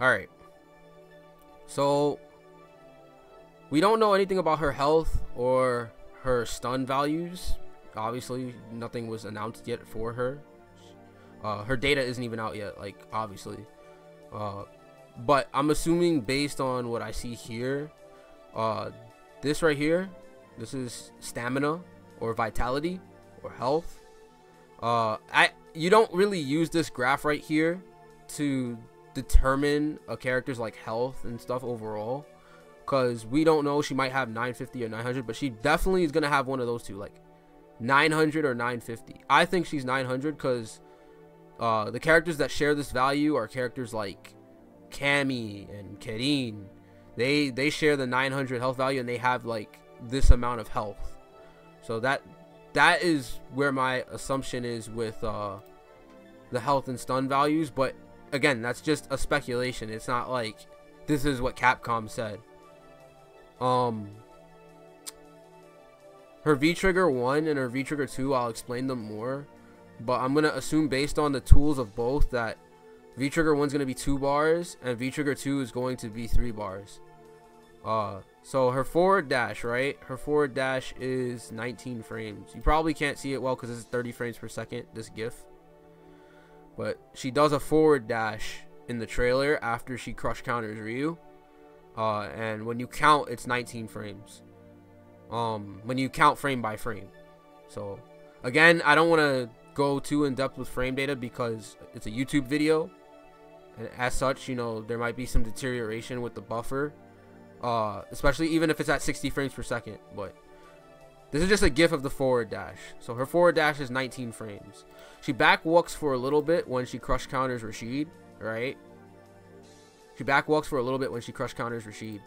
Alright. So, we don't know anything about her health or her stun values. Obviously, nothing was announced yet for her. Her data isn't even out yet, like, obviously. But I'm assuming based on what I see here, this right here, this is stamina or vitality or health. You don't really use this graph right here to determine a character's like health and stuff overall, because we don't know. She might have 950 or 900, but she definitely is gonna have one of those two, like 900 or 950. I think she's 900 because the characters that share this value are characters like Cammy and Karin. They share the 900 health value, and they have like this amount of health. So that is where my assumption is with the health and stun values. But again, that's just a speculation. It's not like this is what Capcom said. Her V-Trigger 1 and her V-Trigger 2, I'll explain them more. But I'm going to assume based on the tools of both that V-Trigger 1 is going to be 2 bars and V-Trigger 2 is going to be 3 bars. So her forward dash, right? Her forward dash is 19 frames. You probably can't see it well because it's 30 frames per second, this GIF. But she does a forward dash in the trailer after she crush counters Ryu. And when you count, it's 19 frames. When you count frame by frame. So, again, I don't want to go too in depth with frame data because it's a YouTube video. And as such, you know, there might be some deterioration with the buffer. Especially even if it's at 60 frames per second. But this is just a GIF of the forward dash. So her forward dash is 19 frames. She back walks for a little bit when she crush counters Rashid, right? She back walks for a little bit when she crush counters Rashid.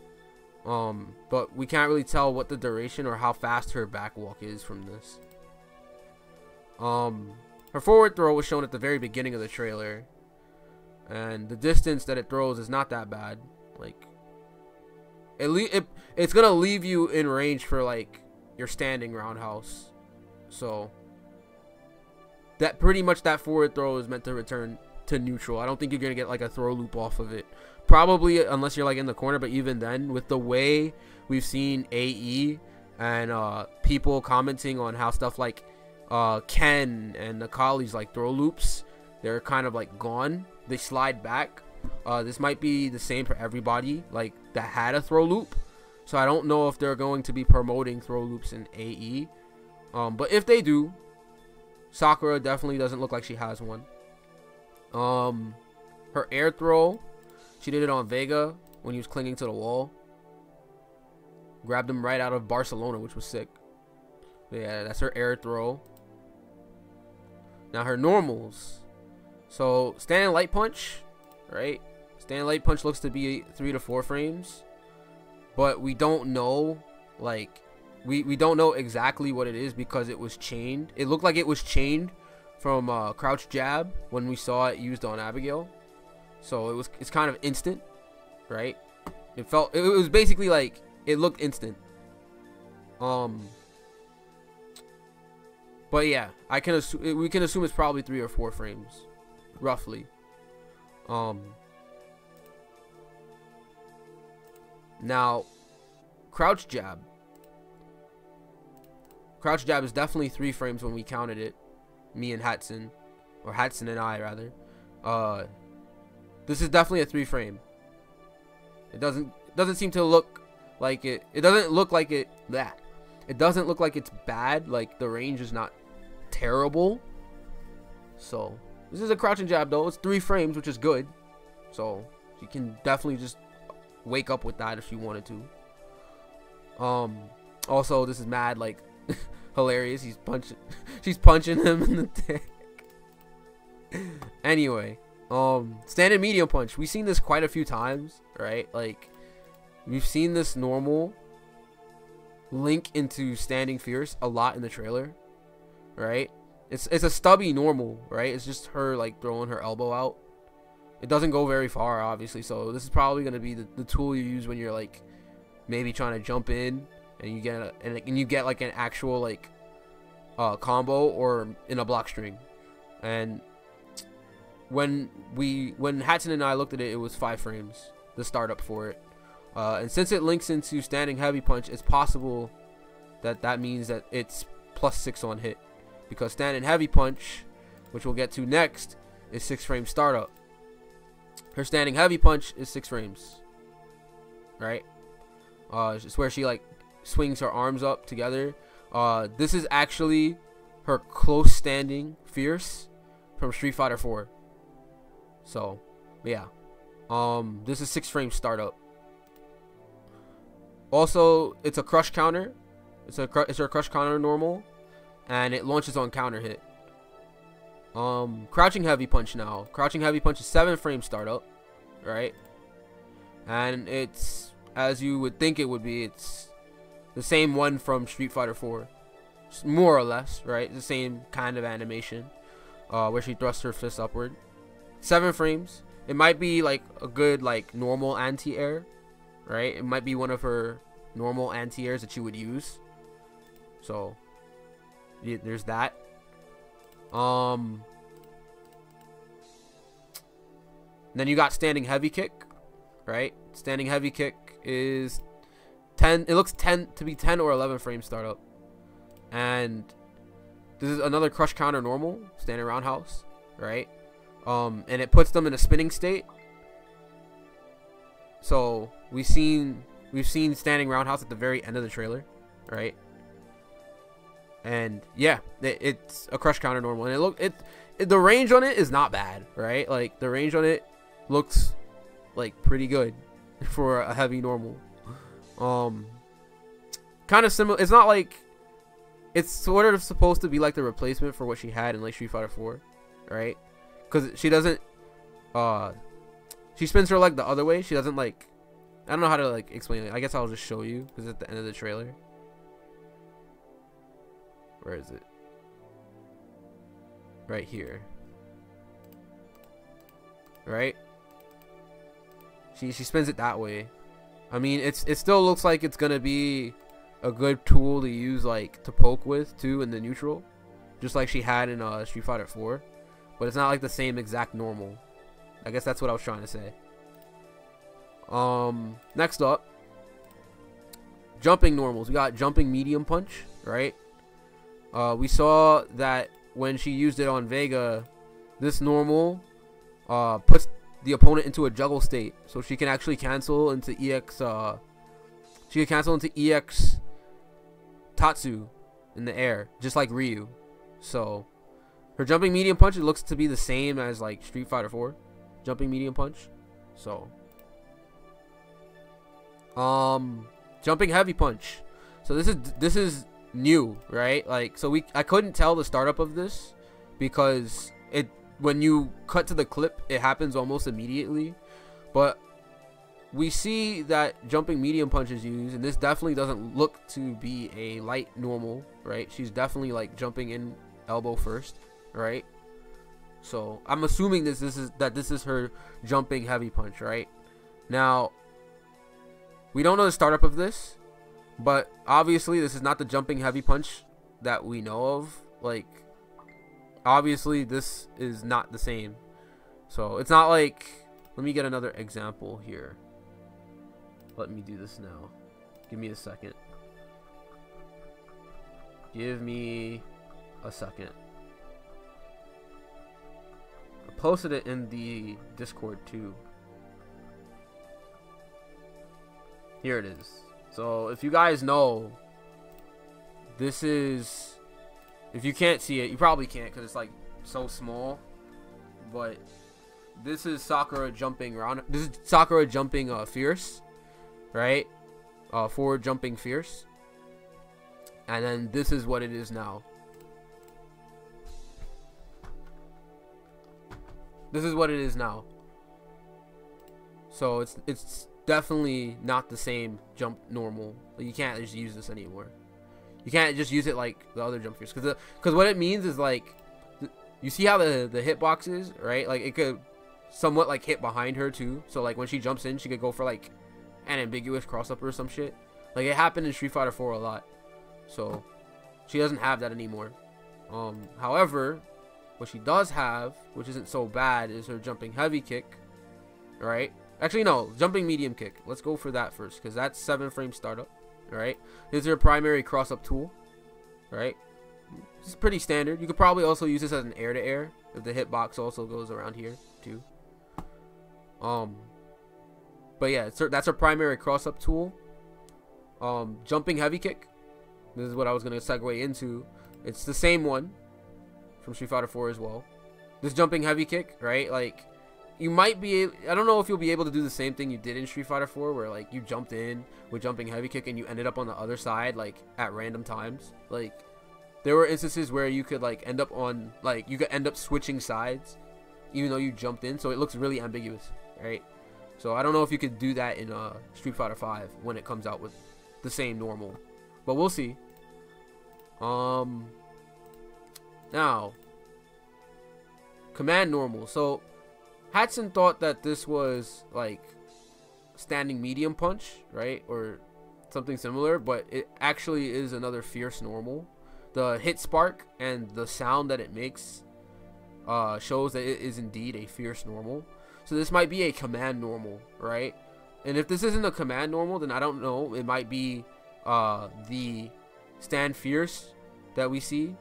But we can't really tell what the duration or how fast her back walk is from this. Her forward throw was shown at the very beginning of the trailer. And the distance that it throws is not that bad. Like, it's gonna leave you in range for like your standing roundhouse. So that pretty much that forward throw is meant to return to neutral. I don't think you're gonna get like a throw loop off of it, probably, unless you're like in the corner. But even then, with the way we've seen AE and people commenting on how stuff like Ken and Nakali's like throw loops, they're kind of like gone. They slide back. This might be the same for everybody like that had a throw loop. So I don't know if they're going to be promoting throw loops in AE. But if they do, Sakura definitely doesn't look like she has one. Her air throw, she did it on Vega when he was clinging to the wall. Grabbed him right out of Barcelona, which was sick. But yeah, that's her air throw. Now her normals. So standing light punch, right? Standing light punch looks to be 3 to 4 frames. But we don't know, like, we don't know exactly what it is because it was chained. It looked like it was chained from crouch jab when we saw it used on Abigail. So it's kind of instant, right? It was basically like it looked instant. But yeah, we can assume it's probably 3 or 4 frames, roughly. Now, crouch jab. Crouch jab is definitely 3 frames when we counted it. Me and Hatson, or Hatson and I rather. This is definitely a 3 frame. It doesn't seem to look like it. It doesn't look like it. That. It doesn't look like it's bad. Like the range is not terrible. So this is a crouching jab though. It's 3 frames, which is good. So you can definitely just wake up with that if you wanted to. Also, this is mad like hilarious. She's punching him in the dick. Anyway, standing medium punch. We've seen this quite a few times, right? Like we've seen this normal link into standing fierce a lot in the trailer, right? It's a stubby normal, right? It's just her like throwing her elbow out. It doesn't go very far, obviously, so this is probably going to be the tool you use when you're like maybe trying to jump in and you get like an actual like combo or in a block string. And when Hatson and I looked at it, it was 5 frames, the startup for it. And since it links into standing heavy punch, it's possible that means that it's +6 on hit, because standing heavy punch, which we'll get to next, is 6 frame startup. Her standing heavy punch is 6 frames, right? It's where she like swings her arms up together. This is actually her close standing fierce from Street Fighter 4. So yeah, this is 6 frame startup. Also, it's a crush counter. It's her crush counter normal, and it launches on counter hit. Crouching heavy punch now. Crouching heavy punch is 7 frame startup, right? And it's, as you would think it would be, it's the same one from Street Fighter 4, more or less, right? The same kind of animation, where she thrusts her fist upward. 7 frames. It might be like a good like normal anti-air, right? It might be one of her normal anti-airs that you would use. So yeah, there's that. Then you got standing heavy kick, right? Standing heavy kick is 10. It looks 10 to be 10 or 11 frame startup, and this is another crush counter normal standing roundhouse, right? And it puts them in a spinning state. So we've seen standing roundhouse at the very end of the trailer, right? And yeah, it's a crush counter normal, and the range on it is not bad, right? Like the range on it looks like pretty good for a heavy normal. Kind of similar. It's not like, it's sort of supposed to be like the replacement for what she had in like Street Fighter 4, right? Because she doesn't, she spins her leg the other way. She doesn't like, I don't know how to like explain it. I guess I'll just show you, because at the end of the trailer. Where is it? Right here. Right? She spins it that way. I mean, it still looks like it's gonna be a good tool to use, like to poke with too in the neutral, just like she had in Street Fighter 4. But it's not like the same exact normal. I guess that's what I was trying to say. Next up, jumping normals. We got jumping medium punch, right? We saw that when she used it on Vega, this normal puts the opponent into a juggle state, so she can actually cancel into EX. She can cancel into EX Tatsu in the air, just like Ryu. So her jumping medium punch, it looks to be the same as like Street Fighter 4 jumping medium punch. So jumping heavy punch. So this is new, right? Like, so I couldn't tell the startup of this, because when you cut to the clip, it happens almost immediately. But we see that jumping medium punch is used, and this definitely doesn't look to be a light normal, right? She's definitely like jumping in elbow first, right? So I'm assuming this is her jumping heavy punch, right? Now, we don't know the startup of this, but obviously this is not the jumping heavy punch that we know of. Like, obviously this is not the same. So it's not like, let me get another example here. Let me do this now. Give me a second. Give me a second. I posted it in the Discord too. Here it is. So if you guys know, this is, if you can't see it, you probably can't because it's like so small, but this is Sakura jumping around. This is Sakura jumping fierce, right? Forward jumping fierce. And then this is what it is now. This is what it is now. So it's definitely not the same jump normal. You can't just use this anymore. You can't just use it like the other jump fierce, because what it means is, like, you see how the hitbox is, right? Like, it could somewhat like hit behind her too. So like when she jumps in, she could go for like an ambiguous cross up or some shit. Like, it happened in Street Fighter 4 a lot. So she doesn't have that anymore. However, What she does have, which isn't so bad, is her jumping heavy kick, right? Actually, no, jumping medium kick. Let's go for that first, because that's 7-frame startup, right? This is her primary cross-up tool, right? It's pretty standard. You could probably also use this as an air-to-air, if the hitbox also goes around here, too. But yeah, that's her primary cross-up tool. Jumping heavy kick. This is what I was going to segue into. It's the same one from Street Fighter 4 as well. This jumping heavy kick, right? Like, you might be, I don't know if you'll be able to do the same thing you did in Street Fighter 4, where like you jumped in with jumping heavy kick and you ended up on the other side, like at random times. Like, there were instances where you could like end up on, like, you could end up switching sides even though you jumped in, so it looks really ambiguous, right? So I don't know if you could do that in Street Fighter 5 when it comes out with the same normal, but we'll see. Now, command normal. So Hatson thought that this was like standing medium punch, right, or something similar, but it actually is another fierce normal. The hit spark and the sound that it makes shows that it is indeed a fierce normal. So this might be a command normal, right? And if this isn't a command normal, then I don't know. It might be the stand fierce that we see.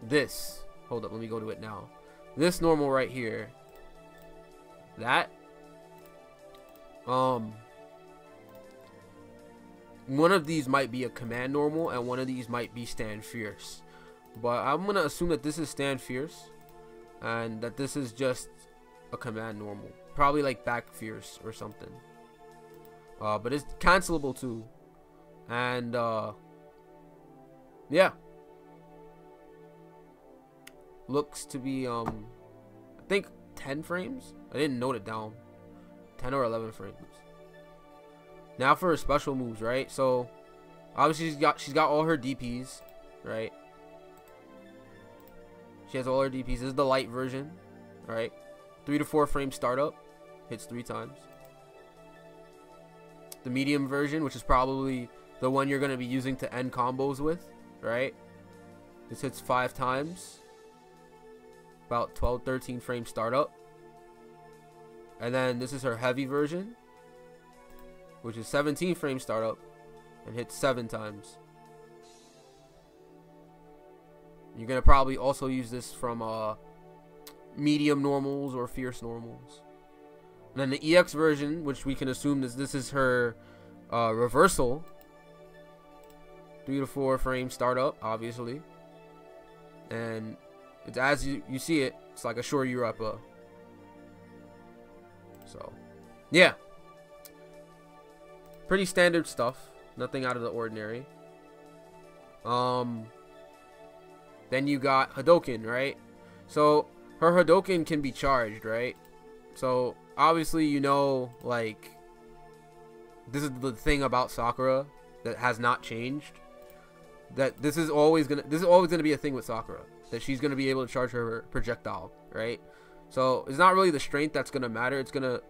This. Hold up, let me go to it now. This normal right here. That. One of these might be a command normal, and one of these might be stand fierce. But I'm gonna assume that this is stand fierce, and that this is just a command normal, probably like back fierce or something. But it's cancelable too, and yeah, looks to be I think 10 frames. I didn't note it down. 10 or 11 frames. Now for her special moves, right? So obviously she's got all her DPs, right? She has all her DPs. This is the light version, right? 3 to 4 frame startup, hits 3 times. The medium version, which is probably the one you're going to be using to end combos with, right? This hits 5 times, about 12-13 frame startup. And then this is her heavy version, which is 17 frame startup and hits 7 times. You're going to probably also use this from medium normals or fierce normals. And then the EX version, which we can assume this is her reversal. 3 to 4 frame startup, obviously. And it's as you see it, it's like a short Europa. So, yeah. Pretty standard stuff. Nothing out of the ordinary. Then you got Hadoken, right? So her Hadoken can be charged, right? So obviously, you know, like, this is the thing about Sakura that has not changed. That this is always gonna be a thing with Sakura, that she's gonna be able to charge her projectile, right? So it's not really the strength that's gonna matter.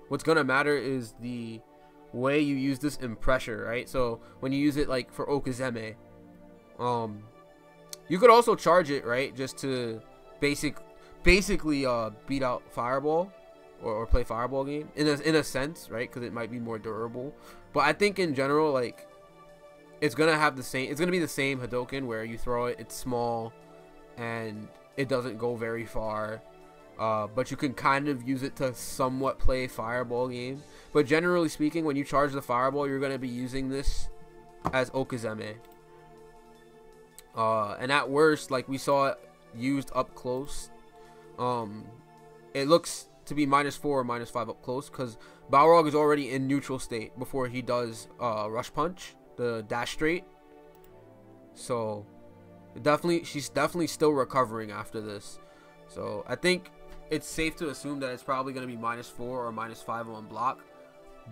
What's gonna matter is the way you use this in pressure, right? So when you use it like for Okazeme, you could also charge it, right, just to basically beat out Fireball or play Fireball game in a sense, right? Because it might be more durable. But I think in general, like, it's gonna have the same. It's gonna be the same Hadoken where you throw it, it's small, and it doesn't go very far. But you can kind of use it to somewhat play Fireball game. But generally speaking, when you charge the Fireball, you're gonna be using this as Okazeme. And at worst, like we saw it used up close, it looks to be -4 or -5 up close, because Balrog is already in neutral state before he does Rush Punch, the dash straight. So she's definitely still recovering after this. So I think it's safe to assume that it's probably going to be -4 or -5 on block,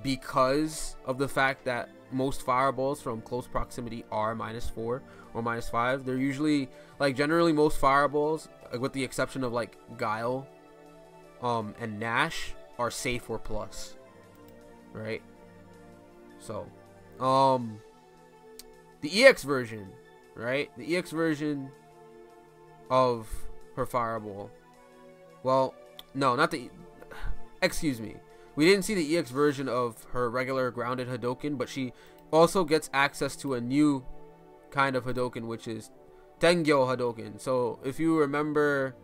because of the fact that most fireballs from close proximity are -4 or -5. They're usually, like, generally most fireballs, like, with the exception of like Guile and Nash, are safe or plus, right? So the EX version, right? The EX version of her fireball. Well, no, not the... Excuse me. We didn't see the EX version of her regular grounded Hadoken, but she also gets access to a new kind of Hadoken, which is Tengyo Hadoken. So if you remember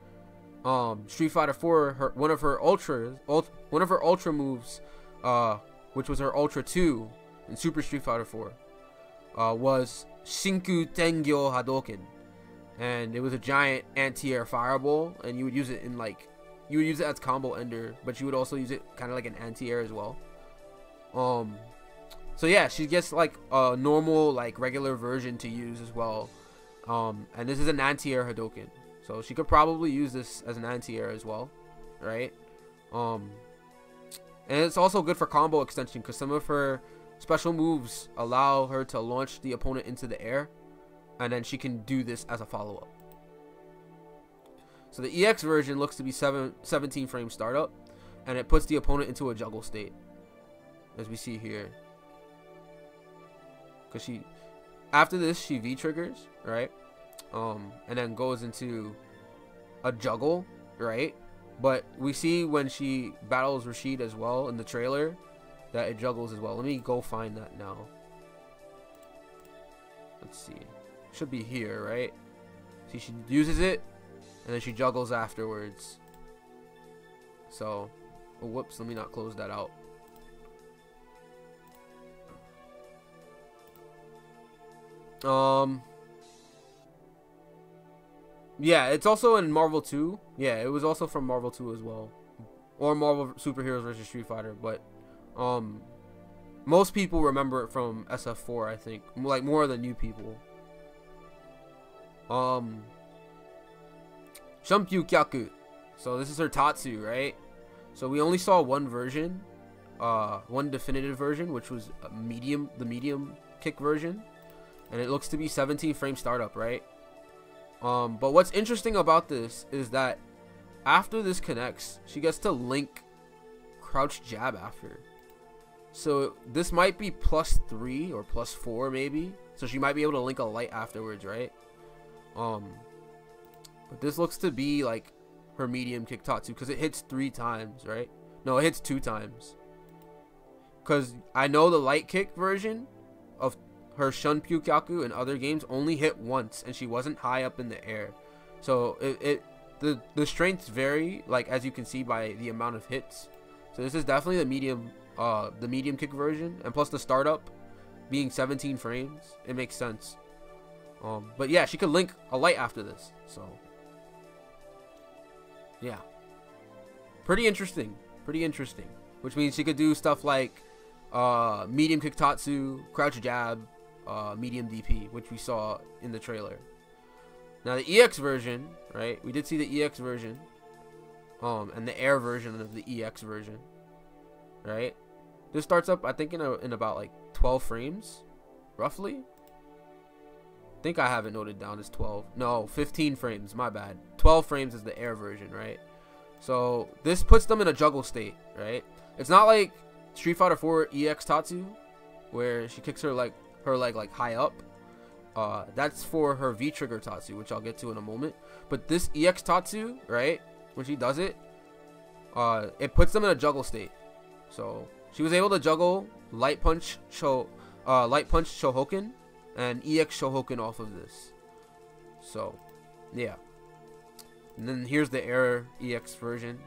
Street Fighter 4, one of her ultra moves, which was her Ultra 2 in Super Street Fighter 4, was Shinku Tengyo Hadoken. And it was a giant anti-air fireball, and you would use it in like, you would use it as combo ender, but you would also use it kind of like an anti-air as well. So yeah, she gets like a normal, like regular version to use as well. And this is an anti-air Hadoken, so she could probably use this as an anti-air as well, right? And it's also good for combo extension, because some of her special moves allow her to launch the opponent into the air, and then she can do this as a follow-up. So the EX version looks to be 17 frame startup, and it puts the opponent into a juggle state, as we see here. Because she, after this, she V triggers, right? And then goes into a juggle, right? But we see when she battles Rashid as well in the trailer that it juggles as well. Let me go find that now. Let's see. Should be here, right? See, she uses it and then she juggles afterwards. So, oh, whoops, let me not close that out. Yeah, it's also in Marvel 2. Yeah, it was also from Marvel 2 as well, or Marvel Superheroes vs. Street Fighter. But most people remember it from SF4, I think, like more than new people. Shumpyu Kyaku. So this is her Tatsu, right? So we only saw one version, one definitive version, which was the medium kick version, and it looks to be 17 frame startup, right? But what's interesting about this is that after this connects, she gets to link crouch jab after. So this might be +3 or +4 maybe. So she might be able to link a light afterwards, right? But this looks to be like her medium kick Tatsu, because it hits 3 times, right? No, it hits 2 times. Because I know the light kick version of her Shunpyu Kyaku in other games only hit once, and she wasn't high up in the air. So the strengths vary, like as you can see by the amount of hits. So this is definitely the medium kick version, and plus the startup being 17 frames, it makes sense. But yeah, she could link a light after this. So yeah, pretty interesting. Which means she could do stuff like medium kick Tatsu, crouch jab, medium DP, which we saw in the trailer. Now the EX version, right? We did see the EX version, and the air version of the EX version, right? This starts up, I think, in about like 12 frames, roughly. I think I have it noted down as 12. No, 15 frames. My bad. 12 frames is the air version, right? So this puts them in a juggle state, right? It's not like Street Fighter 4 EX Tatsu, where she kicks her leg like high up. That's for her V trigger Tatsu, which I'll get to in a moment. But this EX Tatsu, right, when she does it, it puts them in a juggle state. So she was able to juggle light punch Shohoken and EX Shohoken off of this. So yeah. And then here's the air EX version.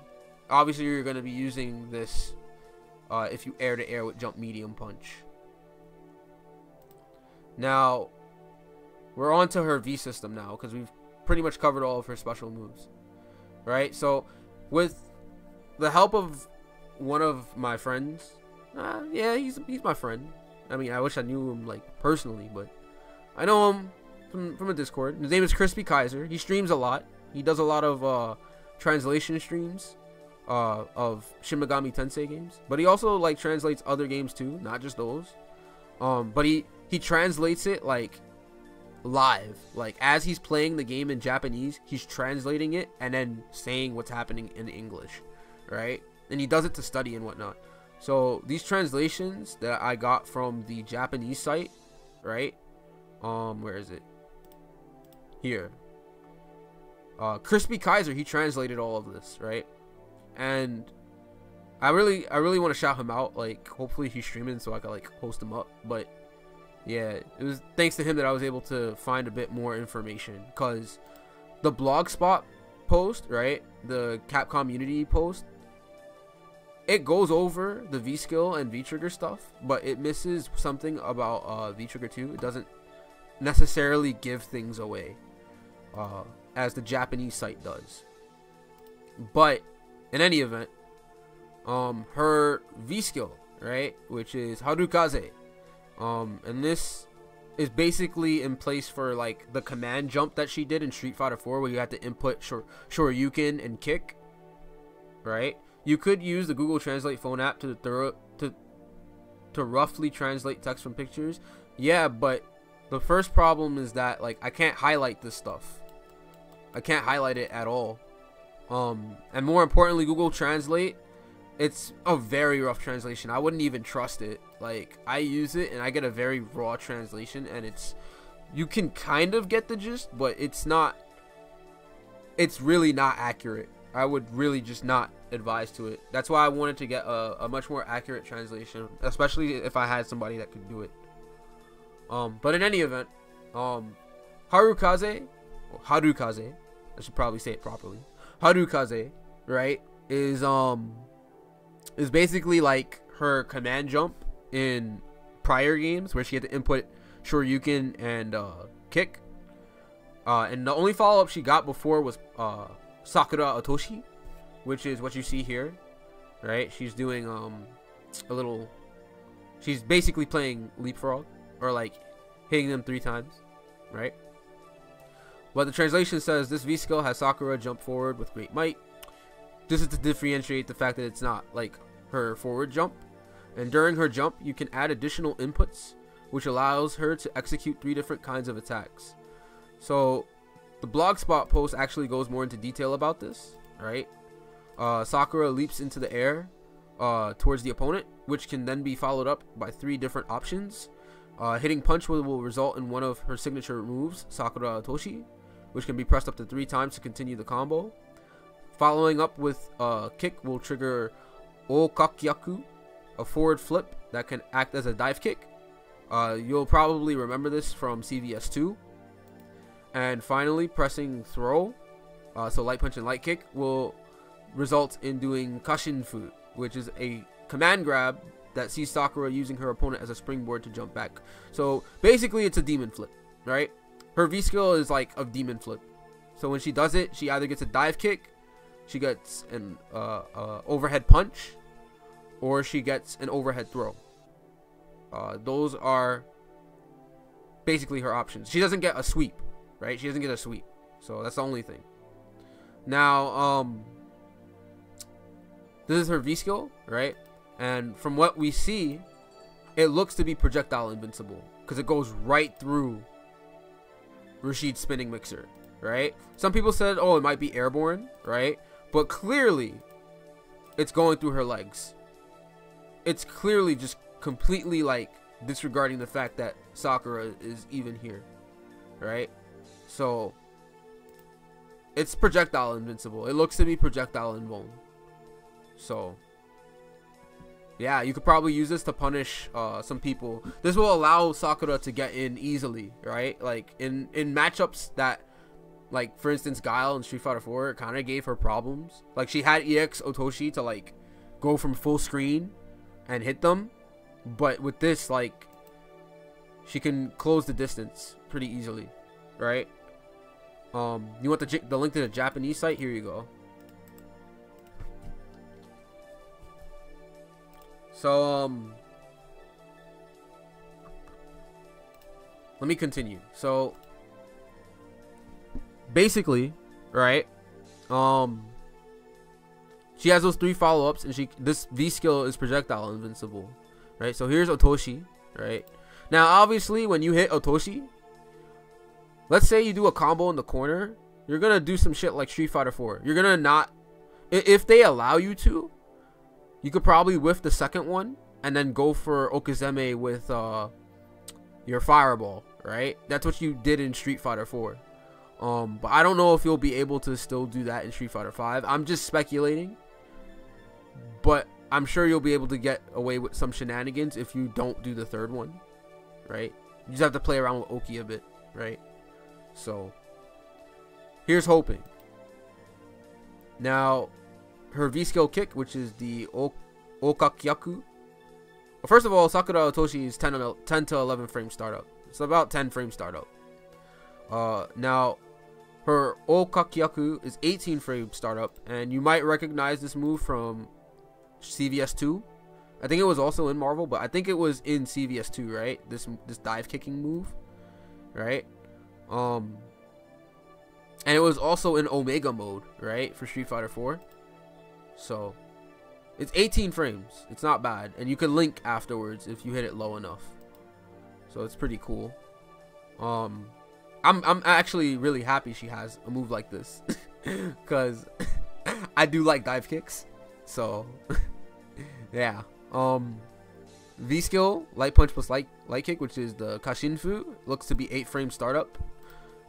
Obviously you're going to be using this if you air to air with jump medium punch. Now we're on to her V system now, because we've pretty much covered all of her special moves, right? So with the help of one of my friends, yeah, he's my friend. I mean, I wish I knew him like personally, but I know him from a Discord. His name is Crispy Kaiser. He streams a lot. He does a lot of translation streams of Shin Megami Tensei games, but he also like translates other games too, not just those. But he translates it like live, like as he's playing the game in Japanese, he's translating it and then saying what's happening in English, right? And he does it to study and whatnot. So these translations that I got from the Japanese site, right? Where is it? Here. Crispy Kaiser, he translated all of this, right? And I really want to shout him out. Like, hopefully he's streaming so I can like host him up. But yeah, it was thanks to him that I was able to find a bit more information, because the Blogspot post, right, the Capcom Unity post, it goes over the V-Skill and V-Trigger stuff, but it misses something about V-Trigger 2. It doesn't necessarily give things away as the Japanese site does. But in any event, her V-Skill, right, which is Harukaze, and this is basically in place for like the command jump that she did in Street Fighter 4, where you had to input Shoryuken and kick, right? You could use the Google Translate phone app to roughly translate text from pictures. Yeah, but the first problem is that like I can't highlight this stuff. I can't highlight it at all. And more importantly, Google Translate, it's a very rough translation. I wouldn't even trust it. Like, I use it and I get a very raw translation, and it's, you can kind of get the gist, but it's really not accurate. I would really just not advise to it. That's why I wanted to get a much more accurate translation, especially if I had somebody that could do it. But in any event, Harukaze, I should probably say it properly. Harukaze, right, is basically like her command jump in prior games where she had to input Shoryuken and kick. And the only follow-up she got before was Sakura Otoshi, which is what you see here, right? She's doing she's basically playing leapfrog, or like hitting them 3 times, right? But the translation says this V-Skill has Sakura jump forward with great might. This is to differentiate the fact that it's not like her forward jump. And during her jump, you can add additional inputs, which allows her to execute 3 different kinds of attacks. So the Blogspot post actually goes more into detail about this, right? Sakura leaps into the air towards the opponent, which can then be followed up by 3 different options. Hitting punch will result in one of her signature moves, Sakura Otoshi, which can be pressed up to 3 times to continue the combo. Following up with kick will trigger Okakyaku, a forward flip that can act as a dive kick. You'll probably remember this from CVS 2. And finally, pressing throw, so light punch and light kick, will result in doing Kashinfu, which is a command grab that sees Sakura using her opponent as a springboard to jump back. So basically it's a demon flip, right? Her V-Skill is like a demon flip. So when she does it, she either gets a dive kick, she gets an overhead punch, or she gets an overhead throw. Those are basically her options. She doesn't get a sweep, right? She doesn't get a sweep. So that's the only thing. Now, this is her V-Skill, right? And from what we see, it looks to be projectile invincible, because it goes right through Rashid's spinning mixer, right? Some people said, oh, it might be airborne, right? But clearly, it's going through her legs. It's clearly just completely like disregarding the fact that Sakura is even here, right? So it's projectile invincible. It looks to be projectile invuln. So yeah, you could probably use this to punish some people. This will allow Sakura to get in easily, right? Like in matchups that, like for instance, Guile in Street Fighter 4 kind of gave her problems. Like she had EX Otoshi to like go from full screen and hit them, but with this, like, she can close the distance pretty easily, right? You want the link to the Japanese site? Here you go. So let me continue. So basically, right, she has those 3 follow-ups, and this V-Skill is projectile invincible, right? So here's Otoshi, right? Now obviously when you hit Otoshi, let's say you do a combo in the corner, you're gonna do some shit like Street Fighter 4. You're gonna not, if they allow you to, you could probably whiff the second one and then go for Okizeme with your fireball, right? That's what you did in Street Fighter 4. But I don't know if you'll be able to still do that in Street Fighter 5. I'm just speculating, but I'm sure you'll be able to get away with some shenanigans if you don't do the third one, right? You just have to play around with Oki a bit, right? So here's hoping. Now, her V-skill kick, which is the Okakyaku. Well, first of all, Sakura Otoshi is 10 to 11 frame startup. It's about 10 frame startup. Now, her Okakyaku is 18 frame startup, and you might recognize this move from CVS 2. I think it was also in Marvel, but I think it was in CVS 2, right? This dive kicking move, right? And it was also in Omega mode, right, for Street Fighter 4. So it's 18 frames. It's not bad, and you can link afterwards if you hit it low enough. So it's pretty cool. I'm actually really happy she has a move like this, because I do like dive kicks. So yeah. V skill, light punch plus light kick, which is the Kashinfu, looks to be 8 frame startup,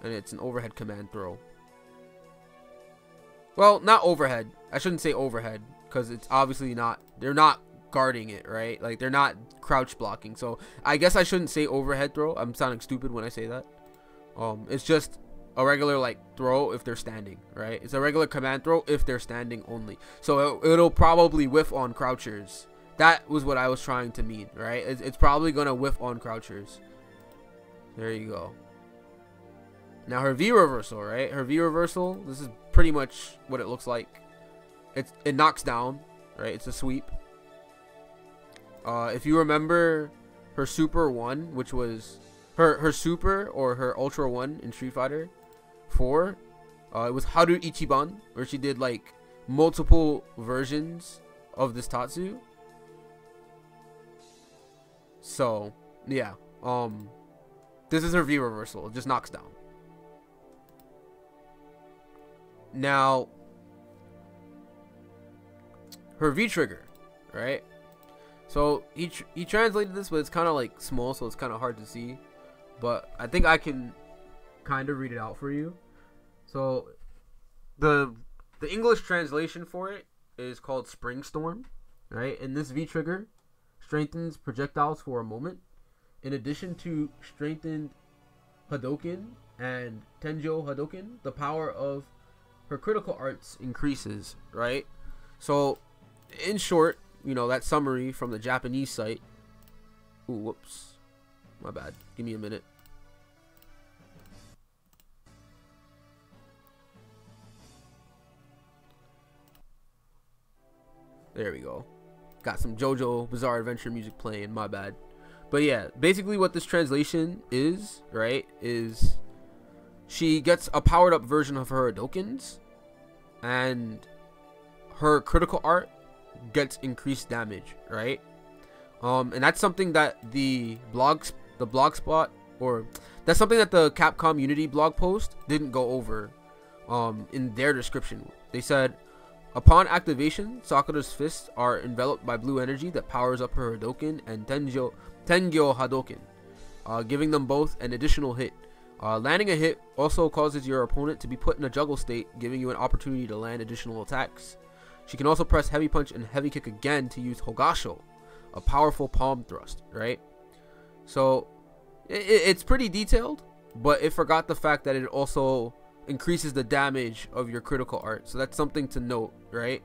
and it's an overhead command throw. Well, not overhead. I shouldn't say overhead, because it's obviously not. They're not guarding it, right? Like, they're not crouch blocking. So I guess I shouldn't say overhead throw. I'm sounding stupid when I say that. It's just a regular like throw if they're standing, right? It's a regular command throw if they're standing only. So it'll probably whiff on crouchers. That was what I was trying to mean, right? It's probably gonna whiff on crouchers. There you go. Now her V reversal, right? Her V reversal, this is pretty much what it looks like. It knocks down, right? It's a sweep. If you remember her Super 1, which was her Super or her Ultra 1 in Street Fighter 4, it was Haru Ichiban, where she did like multiple versions of this Tatsu. So yeah, this is her V reversal. It just knocks down. Now her V trigger, right? So he translated this, but it's kind of like small, so it's kind of hard to see. But I think I can kind of read it out for you. So the English translation for it is called Spring Storm, right? And this V trigger strengthens projectiles for a moment. In addition to strengthened Hadoken and Tenjo Hadoken, the power of her critical arts increases, right? So in short, you know, that summary from the Japanese site. Ooh, whoops. My bad. Give me a minute. There we go. Got some JoJo Bizarre Adventure music playing. My bad. But yeah, basically what this translation is, right, is she gets a powered up version of her Hadokens, and her critical art gets increased damage, right? And that's something that the blogspot, or that's something that the Capcom Unity blog post didn't go over in their description. They said, upon activation, Sakura's fists are enveloped by blue energy that powers up her Hadoken and Tengyo Hadoken, giving them both an additional hit. Landing a hit also causes your opponent to be put in a juggle state, giving you an opportunity to land additional attacks. She can also press heavy punch and heavy kick again to use Hogasho, a powerful palm thrust, right? So it's pretty detailed, but it forgot the fact that it also increases the damage of your critical art. So that's something to note, right?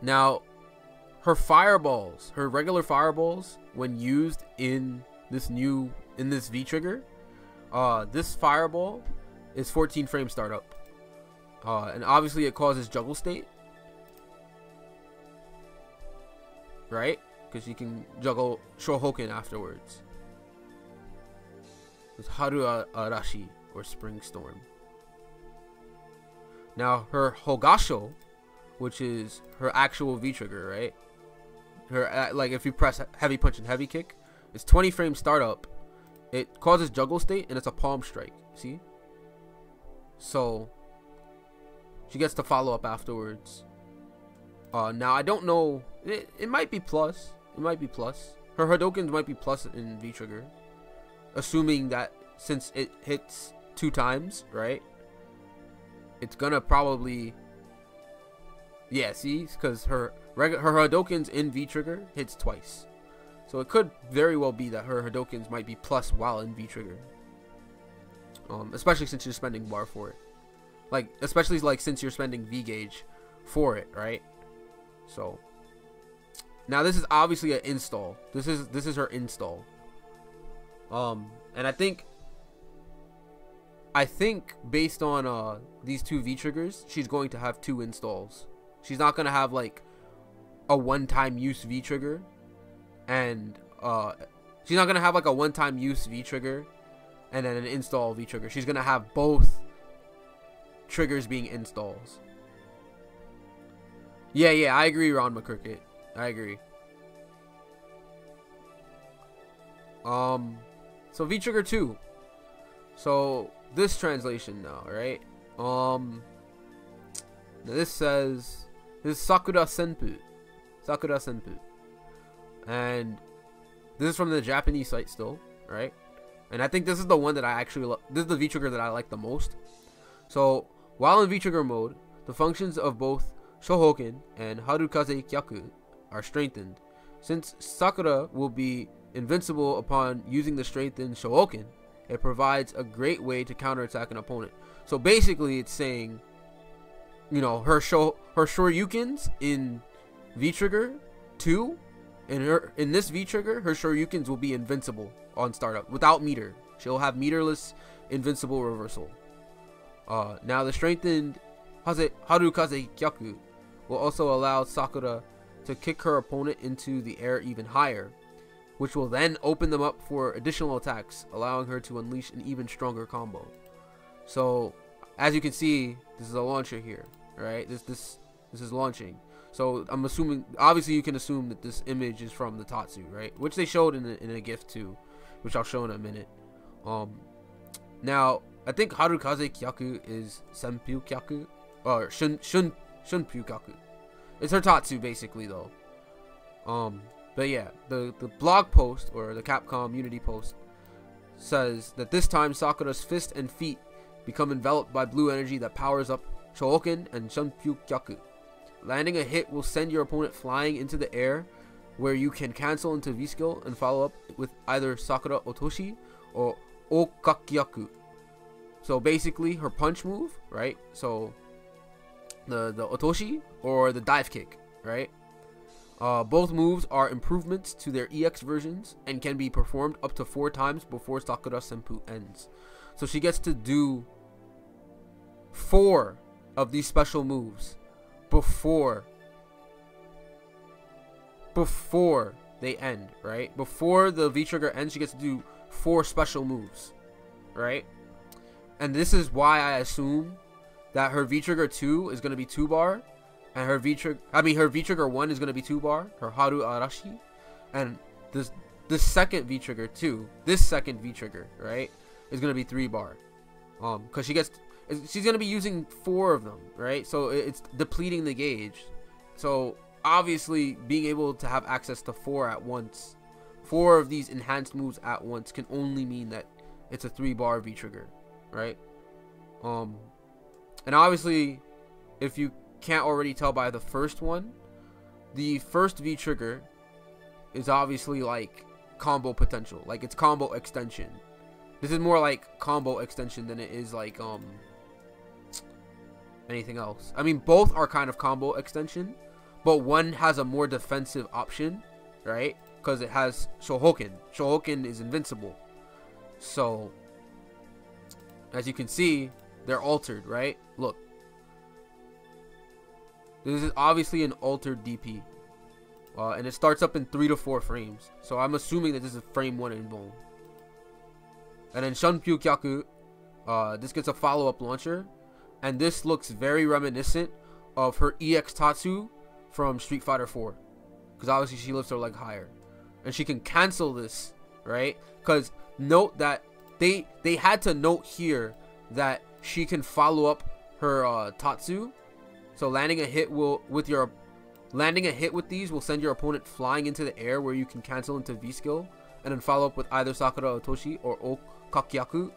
Now her fireballs, her regular fireballs, when used in this V trigger, this fireball is 14 frame startup. And obviously it causes juggle state, right? Because you can juggle Shohoken afterwards. It's Haru Arashi, or Spring Storm. Now her Hogasho, which is her actual V trigger, right? Her like if you press heavy punch and heavy kick, it's 20 frame startup. It causes juggle state and it's a palm strike. See? So she gets to follow up afterwards. Now I don't know. It might be plus. It might be plus. Her Hadokens might be plus in V trigger, assuming that since it hits 2 times, right? It's gonna probably, yeah, see, because her Hadokens in V trigger hits twice, so it could very well be that her Hadokens might be plus while in V trigger. Especially since you're spending bar for it, like especially like since you're spending V gauge for it, right? So now this is obviously an install. This is her install. And I think based on these 2 V triggers, she's going to have 2 installs. She's not gonna have like a one-time use V trigger, and she's not gonna have like a one-time use V trigger and then an install V trigger. She's gonna have both triggers being installs. Yeah, I agree, Ron McCricket. I agree. So V trigger 2. So this translation now, right? This says, this is Sakura Senpu. Sakura Senpu. And this is from the Japanese site still, right? And I think this is the one that I actually this is the V trigger that I like the most. So while in V trigger mode, the functions of both Shohoken and Harukaze Kyaku are strengthened. Since Sakura will be invincible upon using the strengthened Shohoken, it provides a great way to counterattack an opponent. So basically it's saying, you know, her Shoryukens in V trigger 2, in this V trigger, her Shoryukens will be invincible on startup without meter. She'll have meterless invincible reversal. Now the strengthened Harukaze Kyaku will also allow Sakura to kick her opponent into the air even higher, which will then open them up for additional attacks, allowing her to unleash an even stronger combo. So as you can see, this is a launcher here, right? This is launching. So I'm assuming, obviously you can assume that this image is from the Tatsu, right? Which they showed in a GIF too, which I'll show in a minute. Now I think Harukaze Kyaku is Senpyu Kyaku, or Shunpyu Kyaku. It's her Tatsu basically though. But yeah, the blog post, or the Capcom Unity post, says that this time Sakura's fist and feet become enveloped by blue energy that powers up Shohoken and Shunpyu Kyaku. Landing a hit will send your opponent flying into the air, where you can cancel into V-skill and follow up with either Sakura Otoshi or Okakyaku. So basically her punch move, right? So the Otoshi or the dive kick, right? Both moves are improvements to their EX versions and can be performed up to 4 times before Sakura Senpu ends. So she gets to do 4 of these special moves before they end, right? Before the V trigger ends, she gets to do 4 special moves, right? And this is why I assume that her V trigger 2 is going to be 2 bar, and her V trigger 1 is going to be 2 bar, her Haru Arashi, and this second V trigger 2, this second V trigger, right, is going to be 3 bar. Because she's going to be using 4 of them, right? So it's depleting the gauge. So obviously being able to have access to 4 at once, 4 of these enhanced moves at once, can only mean that it's a 3 bar V trigger, right? And obviously, if you can't already tell by the first one, the first V trigger is obviously like combo potential, like it's combo extension. This is more like combo extension than it is like anything else. I mean, both are kind of combo extension, but one has a more defensive option, right? Because it has Shohoken. Shohoken is invincible. So as you can see, they're altered, right? Look, this is obviously an altered DP, and it starts up in 3 to 4 frames. So I'm assuming that this is frame 1 in bone. And then Shunpyu Kyaku, this gets a follow-up launcher, and this looks very reminiscent of her EX Tatsu from Street Fighter 4, because obviously she lifts her leg higher, and she can cancel this, right? Because note that they had to note here that she can follow up her Tatsu. So landing a hit with these will send your opponent flying into the air, where you can cancel into V skill and then follow up with either Sakura Otoshi or Okakyaku.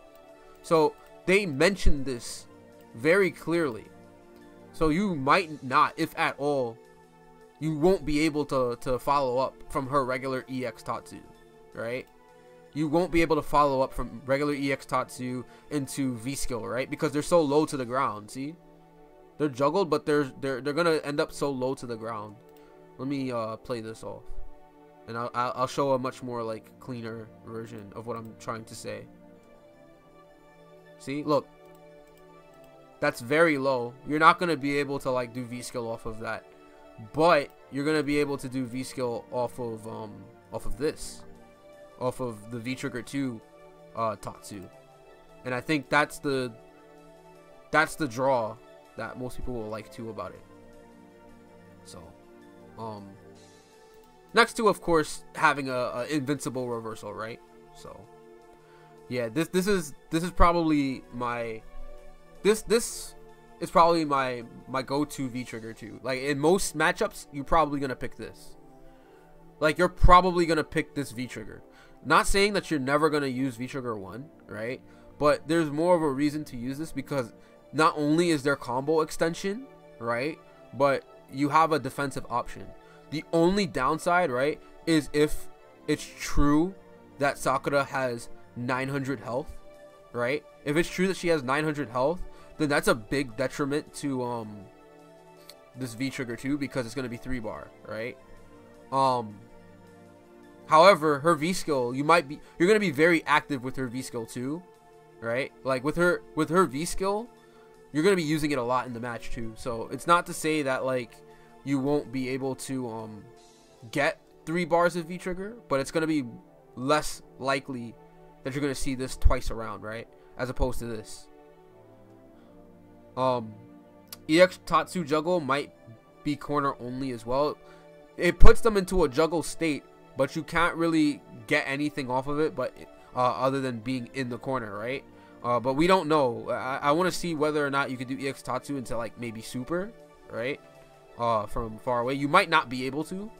So they mentioned this very clearly. So you might not, if at all, you won't be able to follow up from her regular EX Tatsu, right? You won't be able to follow up from regular EX Tatsu into V skill, right? Because they're so low to the ground. See, they're juggled, but they're gonna end up so low to the ground. Let me play this off, and I'll show a much more like cleaner version of what I'm trying to say. See, look, that's very low. You're not gonna be able to like do V skill off of that, but you're gonna be able to do V skill off of this. Off of the V Trigger 2 Tatsu. And I think that's the draw that most people will like too about it. So next to, of course, having a invincible reversal, right? So yeah, this is probably my my go-to V Trigger 2. Like in most matchups, you're probably gonna pick this. Like you're probably gonna pick this V Trigger. Not saying that you're never going to use V-Trigger 1, right? But there's more of a reason to use this because not only is there combo extension, right? But you have a defensive option. The only downside, right, is if it's true that Sakura has 900 health, right? If it's true that she has 900 health, then that's a big detriment to this V-Trigger 2 because it's going to be 3-bar, right? However, her V skill, you're gonna be very active with her V skill too, right? Like with her V skill, you're gonna be using it a lot in the match too. So it's not to say that like you won't be able to get 3 bars of V trigger, but it's gonna be less likely that you're gonna see this twice around, right? As opposed to this. EX Tatsu juggle might be corner only as well. It puts them into a juggle state, but you can't really get anything off of it, but other than being in the corner, right? But we don't know. I want to see whether or not you could do EX Tatsu into like maybe super, right? From far away, you might not be able to,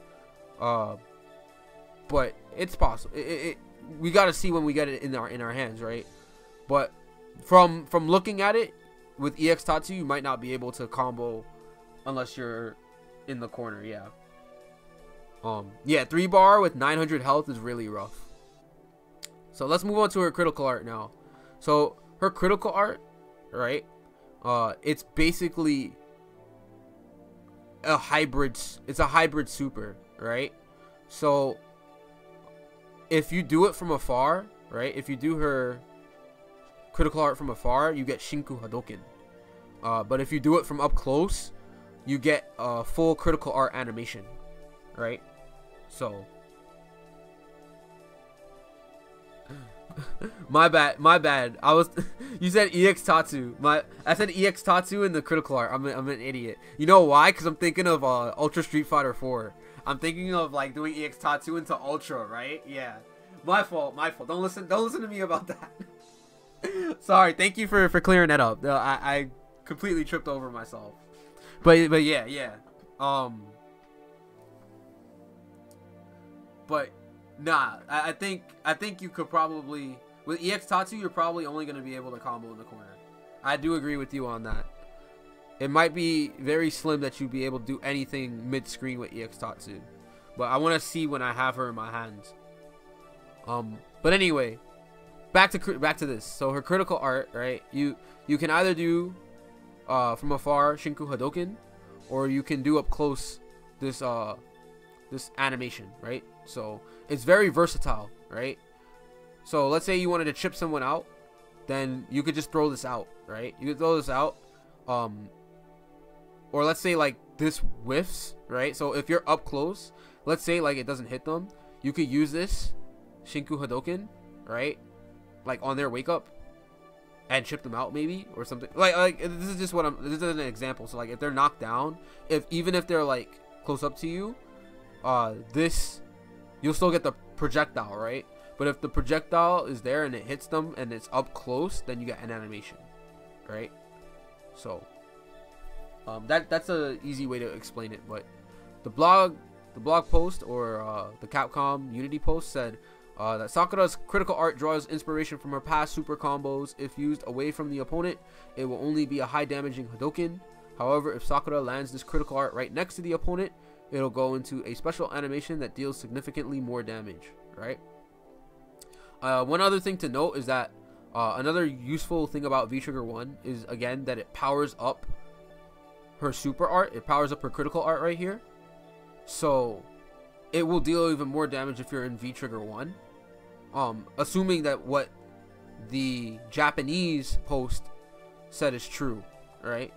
but it's possible. We gotta see when we get it in our hands, right? But from looking at it with EX Tatsu, you might not be able to combo unless you're in the corner, yeah. Yeah, 3-bar with 900 health is really rough. So let's move on to her critical art now. So her critical art, right? It's basically a hybrid. It's a hybrid super, right? So if you do it from afar, right? If you do her critical art from afar, you get Shinku Hadoken. But if you do it from up close, you get a full critical art animation, right? So my bad. I was you said EX Tatsu. I said EX Tatsu in the critical art. I'm an idiot. You know why? Because I'm thinking of Ultra Street Fighter 4. I'm thinking of like doing EX Tatsu into Ultra, right? Yeah. My fault. Don't listen to me about that. Sorry. Thank you for clearing that up. I completely tripped over myself. But yeah. But nah, I think you could probably with EX Tatsu, you're probably only going to be able to combo in the corner. I do agree with you on that. It might be very slim that you'd be able to do anything mid-screen with EX Tatsu, but I want to see when I have her in my hands. But anyway, back to this. So her critical art, right? You can either do from afar Shinku Hadoken, or you can do up close this animation, right? So it's very versatile, right? So let's say you wanted to chip someone out, then you could just throw this out, right? You could throw this out, or let's say like this whiffs, right? So if you're up close, let's say like it doesn't hit them, you could use this Shinku Hadoken, right? Like on their wake up, and chip them out maybe or something. Like this is just this is an example. So like if they're knocked down, even if they're like close up to you, you'll still get the projectile, right? But if the projectile is there and it hits them and it's up close, then you get an animation, right? So that's a easy way to explain it. But the blog post or the Capcom Unity post said That Sakura's critical art draws inspiration from her past super combos. If used away from the opponent, it will only be a high damaging Hadoken. However, if Sakura lands this critical art right next to the opponent, it'll go into a special animation that deals significantly more damage, right? One other thing to note is that another useful thing about V-Trigger 1 is, again, that it powers up her super art. It powers up her critical art right here. So it will deal even more damage if you're in V-Trigger 1. Assuming that what the Japanese post said is true, right?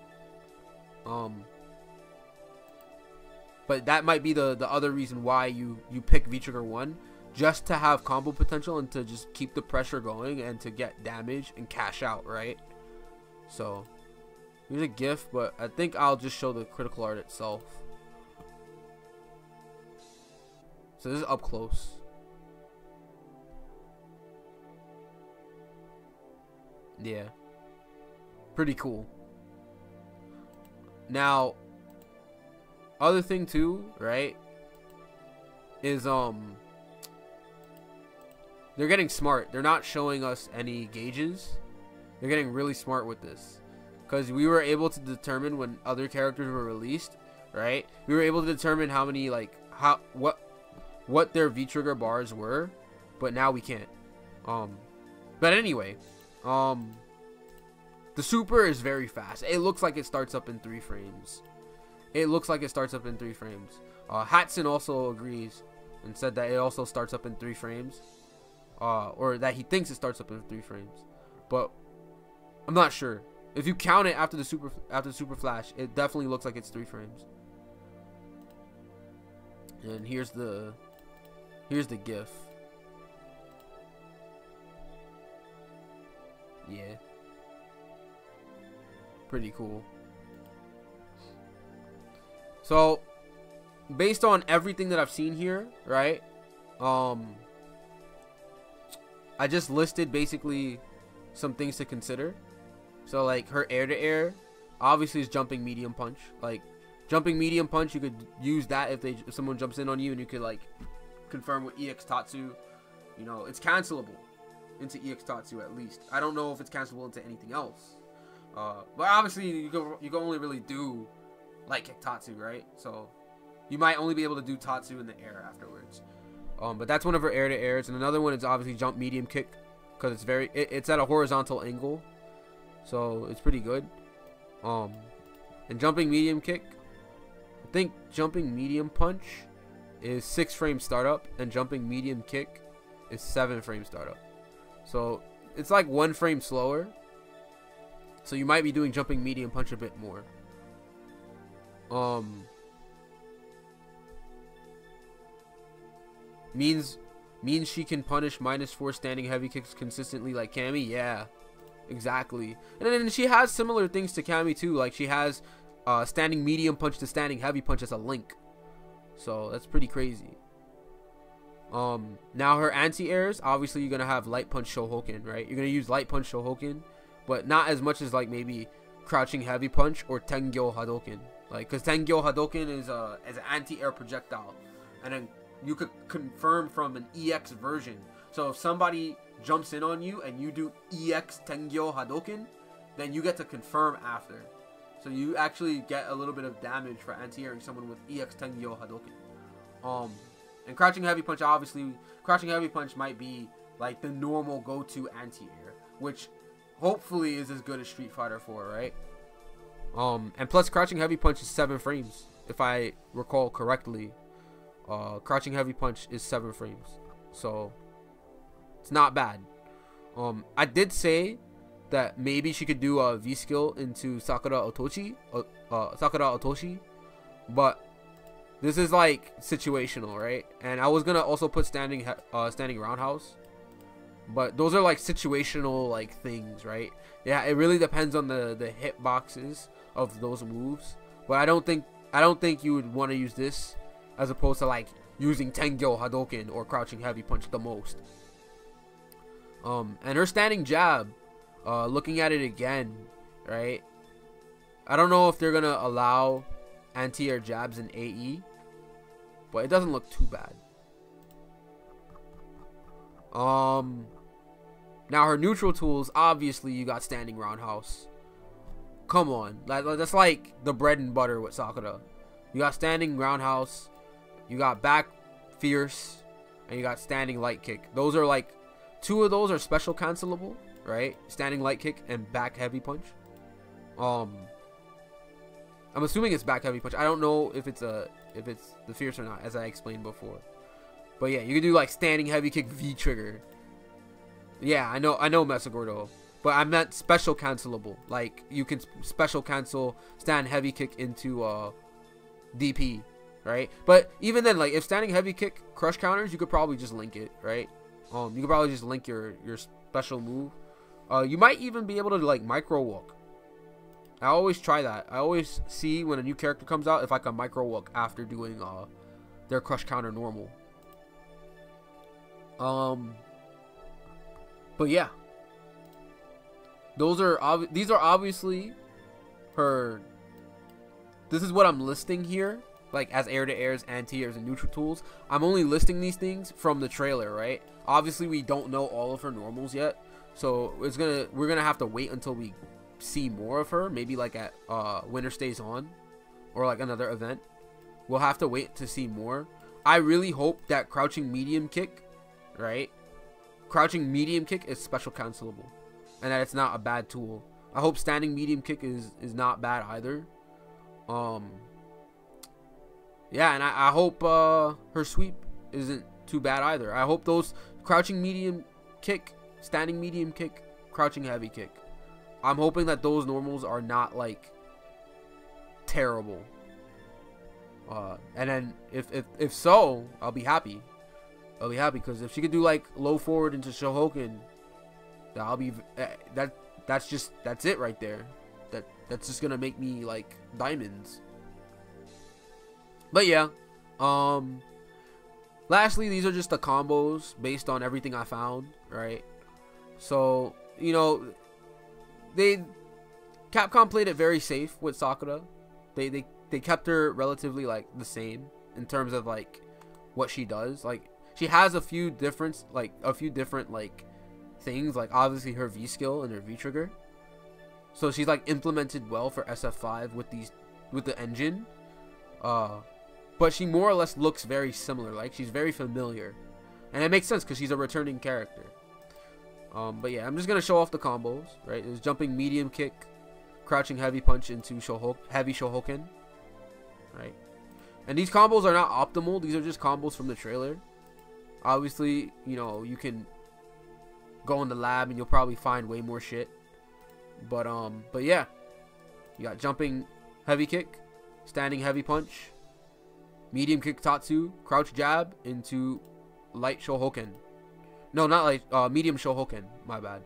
But that might be the other reason why you pick V-Trigger 1, just to have combo potential and to just keep the pressure going and to get damage and cash out, right? So here's a GIF, but I think I'll just show the critical art itself. So this is up close. Yeah, pretty cool. Now, other thing too, right, is they're getting smart. They're not showing us any gauges. They're getting really smart with this, because we were able to determine when other characters were released, right? We were able to determine how many, like, what their V-Trigger bars were, but now we can't. But anyway, the super is very fast. It looks like it starts up in 3 frames. It looks like it starts up in 3 frames. Hatson also agrees and said that it also starts up in 3 frames. Or that he thinks it starts up in 3 frames. But I'm not sure. If you count it after the super flash, it definitely looks like it's 3 frames. And here's the GIF. Yeah. Pretty cool. So, based on everything that I've seen here, right? I just listed basically some things to consider. So, like, her air-to-air obviously is jumping medium punch. Like, jumping medium punch, you could use that if someone jumps in on you, and you could, like, confirm with EX Tatsu. You know, it's cancelable into EX Tatsu at least. I don't know if it's cancelable into anything else. But obviously, you can only really do light kick Tatsu, right? So you might only be able to do Tatsu in the air afterwards. But that's one of her air-to-airs, and another one is obviously jump medium kick, because it's at a horizontal angle, so it's pretty good. And jumping medium kick, I think jumping medium punch is 6 frame startup, and jumping medium kick is 7 frame startup. So it's like 1 frame slower. So you might be doing jumping medium punch a bit more. Means she can punish -4 standing heavy kicks consistently like Cammy. Yeah, exactly. And then she has similar things to Cammy too. Like, she has standing medium punch to standing heavy punch as a link. So that's pretty crazy. Now her anti-airs, obviously you're gonna have light punch Shohoken, right? You're gonna use light punch Shohoken, but not as much as like maybe crouching heavy punch or Tengyo Hadoken. Like, because Tengyo Hadoken is as an anti-air projectile, and then you could confirm from an EX version. So if somebody jumps in on you and you do EX Tengyo Hadoken, then you get to confirm after. So you actually get a little bit of damage for anti-airing someone with EX Tengyo Hadoken. And crouching heavy punch, obviously, crouching heavy punch might be like the normal go-to anti-air, which hopefully is as good as Street Fighter 4, right? And plus crouching heavy punch is 7 frames, if I recall correctly. Crouching heavy punch is 7 frames, so it's not bad. I did say that maybe she could do a V skill into Sakura Otoshi, but this is like situational, right? And I was gonna also put standing roundhouse, but those are like situational like things, right? Yeah, it really depends on the hitboxes of those moves. But I don't think you would want to use this as opposed to like using Tengyo Hadoken or crouching heavy punch the most. And her standing jab, looking at it again, right? I don't know if they're gonna allow anti-air jabs in AE, but it doesn't look too bad. Now her neutral tools, obviously you got standing roundhouse. Come on, that's like the bread and butter with Sakura. You got standing roundhouse, you got back fierce, and you got standing light kick. Those are like, two of those are special cancelable, right? Standing light kick and back heavy punch. I'm assuming it's back heavy punch. I don't know if it's the fierce or not, as I explained before. But yeah, you can do like standing heavy kick V trigger. Yeah, I know Mesagordo. But I meant special cancelable. Like, you can special cancel stand heavy kick into DP, right? But even then, like, if standing heavy kick crush counters, you could probably just link it, right? You could probably just link your special move. You might even be able to like micro walk. I always try that. I always see when a new character comes out if I can micro walk after doing their crush counter normal. But yeah, these are obviously her. This is what I'm listing here, like as air to airs, anti-airs, and neutral tools. I'm only listing these things from the trailer, right? Obviously, we don't know all of her normals yet, so we're gonna have to wait until we see more of her. Maybe like at Winter Stays On, or like another event. We'll have to wait to see more. I really hope that crouching medium kick, right? Crouching medium kick is special cancelable, and that it's not a bad tool. I hope standing medium kick is not bad either. Yeah, and I hope her sweep isn't too bad either. I hope those crouching medium kick, standing medium kick, crouching heavy kick, I'm hoping that those normals are not like terrible. And then if so, I'll be happy. I'll be happy, because if she could do like low forward into Shohoken, I'll be that's it right there. That's just gonna make me like diamonds. But yeah, lastly, these are just the combos based on everything I found, right? So, you know, Capcom played it very safe with Sakura. They kept her relatively like the same in terms of like what she does. Like, she has a few different like things, like obviously her V skill and her V trigger. So she's like implemented well for SF5 with the engine. But she more or less looks very similar. Like, she's very familiar, and it makes sense because she's a returning character. But yeah, I'm just gonna show off the combos. Right, there's jumping medium kick, crouching heavy punch into heavy Shohoken. Right, and these combos are not optimal. These are just combos from the trailer. Obviously, you know, you can go in the lab and you'll probably find way more shit. But yeah, you got jumping heavy kick, standing heavy punch, medium kick Tatsu, crouch jab into light Shohoken. No, not light, medium Shohoken, my bad.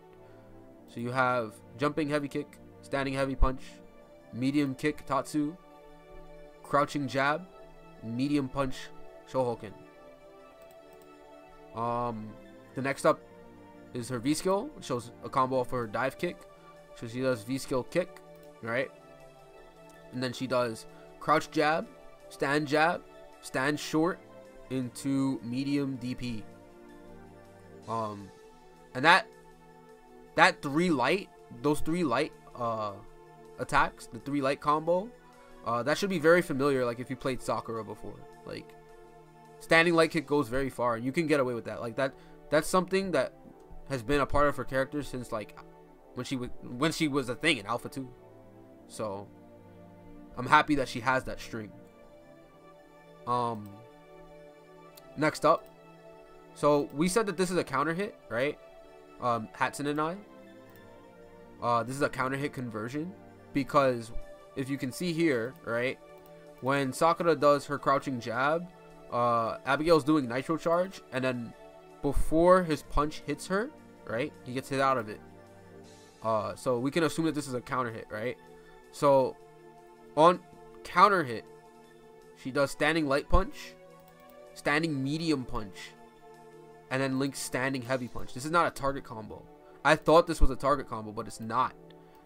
So you have jumping heavy kick, standing heavy punch, medium kick Tatsu, crouching jab, medium punch Shohoken. The next up is her V skill. It shows a combo for her dive kick. So she does V skill kick, right? And then she does crouch jab, stand short into medium DP. And those three light attacks, the 3 light combo, that should be very familiar. Like, if you played Sakura before, like, standing light kick goes very far, and you can get away with that. Like, that's something that has been a part of her character since like when she was a thing in Alpha 2. So I'm happy that she has that string. Next up, so we said that this is a counter hit, right? Hatson and I. This is a counter hit conversion, because if you can see here, right, when Sakura does her crouching jab, Abigail's doing nitro charge, and then before his punch hits her, right, he gets hit out of it. So we can assume that this is a counter hit, right? So on counter hit, she does standing light punch, standing medium punch, and then links standing heavy punch. This is not a target combo. I thought this was a target combo, but it's not.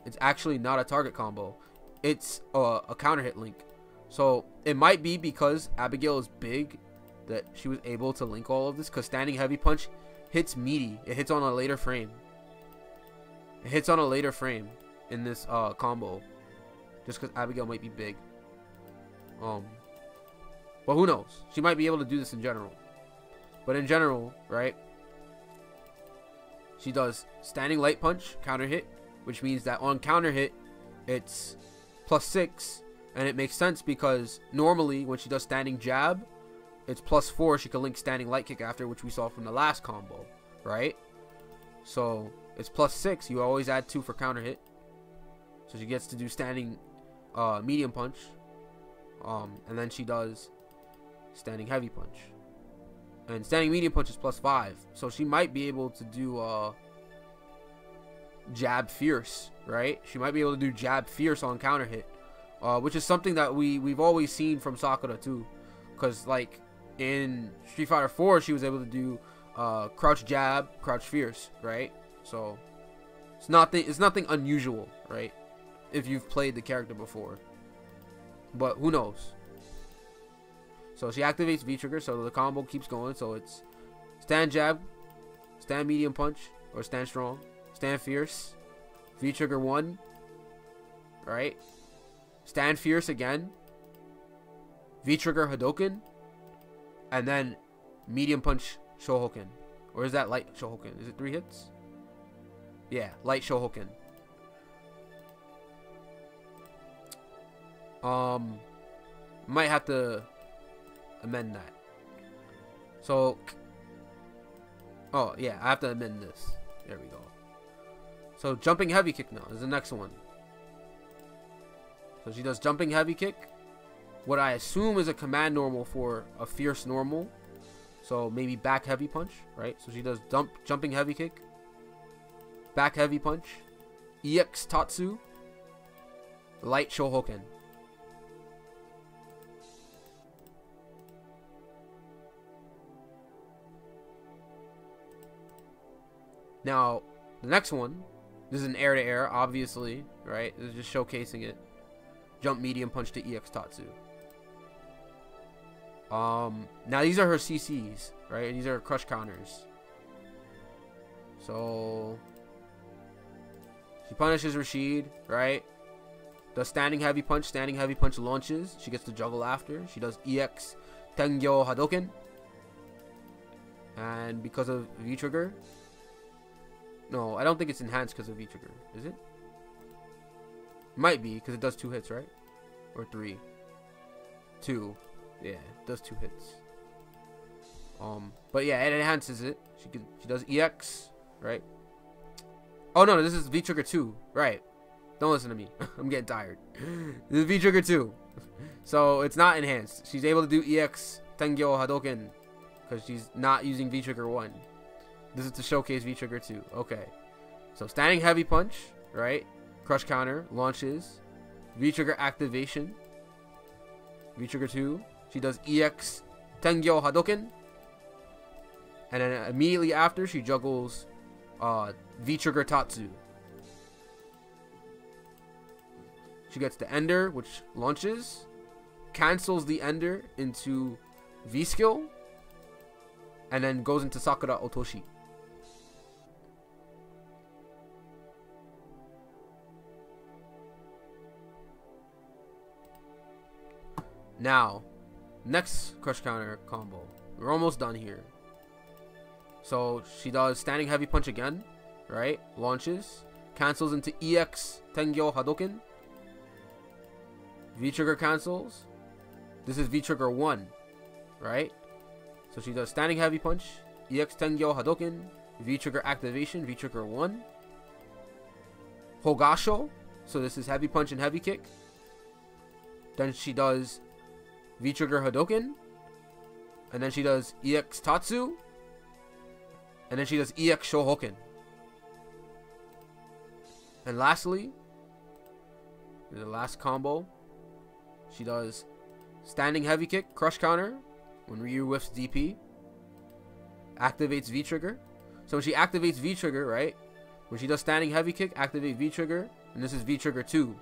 It's actually not a target combo. It's a counter hit link. So it might be because Abigail is big that she was able to link all of this, because standing heavy punch hits meaty. It hits on a later frame. It hits on a later frame in this combo. Just because Abigail might be big. But who knows? She might be able to do this in general. But in general, right? She does standing light punch, counter hit, which means that on counter hit, it's +6, and it makes sense because normally when she does standing jab, it's +4. She can link standing light kick after, which we saw from the last combo, right? So it's +6. You always add 2 for counter hit, so she gets to do standing medium punch, and then she does standing heavy punch. And standing medium punch is +5, so she might be able to do jab fierce, right? She might be able to do jab fierce on counter hit, which is something that we've always seen from Sakura too, because like in Street Fighter 4 she was able to do crouch jab, crouch fierce, right? So it's nothing unusual, right? If you've played the character before, but who knows? So she activates V trigger, so the combo keeps going. So it's stand jab, stand medium punch, or stand strong, stand fierce, V trigger 1, right? Stand fierce again, V trigger Hadoken, and then medium punch Shohoken. Or is that light Shohoken? Is it 3 hits? Yeah, light Shohoken. Might have to amend that. So, oh yeah, I have to amend this. There we go. So jumping heavy kick now is the next one. So she does jumping heavy kick, what I assume is a command normal for a fierce normal. So maybe back heavy punch, right? So she does jumping heavy kick, back heavy punch, EX Tatsu, light Shohoken. Now, the next one, this is an air-to-air, obviously, right? This is just showcasing it. Jump medium punch to EX Tatsu. Now these are her CCs, right? These are her crush counters. So, she punishes Rashid, right? Does standing heavy punch launches. She gets to juggle after. She does EX Tengyo Hadoken. And because of V-trigger, no, I don't think it's enhanced because of V-trigger. Is it? Might be, because it does 2 hits, right? Or 3. 2. Yeah, it does 2 hits. But yeah, it enhances it. She does EX, right? Oh no, this is V-trigger 2, right? Don't listen to me. I'm getting tired. This is V-trigger 2. So it's not enhanced. She's able to do EX Tengyo Hadoken because she's not using V-trigger 1. This is to showcase V-trigger 2. Okay. So standing heavy punch, right? Crush counter, launches. V-trigger activation. V-trigger 2. She does EX Tengyo Hadoken. And then immediately after, she juggles V-trigger Tatsu. She gets the Ender, which launches. Cancels the Ender into V-skill. And then goes into Sakura Otoshi. Now, next crush counter combo. We're almost done here. So she does standing heavy punch again, right? Launches, cancels into EX Tengyo Hadoken. V-trigger cancels. This is V-trigger 1, right? So she does standing heavy punch, EX Tengyo Hadoken, V-trigger activation, V-trigger 1. Hogasho. So this is heavy punch and heavy kick. Then she does V-trigger Hadoken, and then she does EX Tatsu, and then she does EX Shohoken. And lastly, the last combo, she does standing heavy kick, crush counter, when Ryu whiffs DP, activates V-trigger. So when she activates V-trigger, right, when she does standing heavy kick, activate V-trigger, and this is V-trigger 2.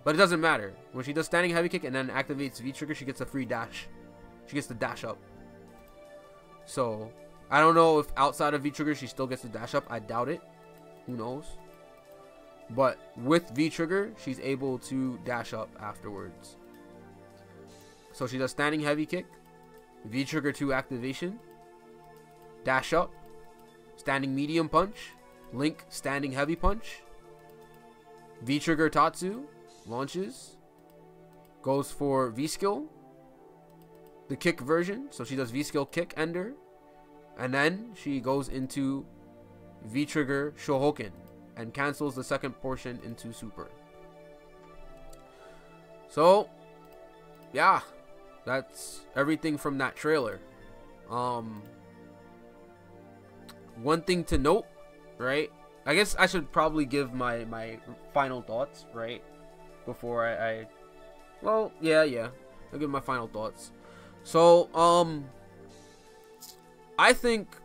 But it doesn't matter. When she does standing heavy kick and then activates V-trigger, she gets a free dash. She gets the dash up. So I don't know if outside of V-Trigger she still gets to dash up. I doubt it. Who knows? But with V-Trigger, she's able to dash up afterwards. So she does standing heavy kick, V-Trigger 2 activation, dash up, standing medium punch, Link standing heavy punch, V-Trigger Tatsu, launches, goes for V-Skill, the kick version, so she does V-Skill kick ender, and then she goes into V-Trigger Shohoken and cancels the second portion into super. So, yeah, that's everything from that trailer. One thing to note, right? I guess I should probably give my final thoughts, right? Before well, yeah. I'll give my final thoughts. So, I think,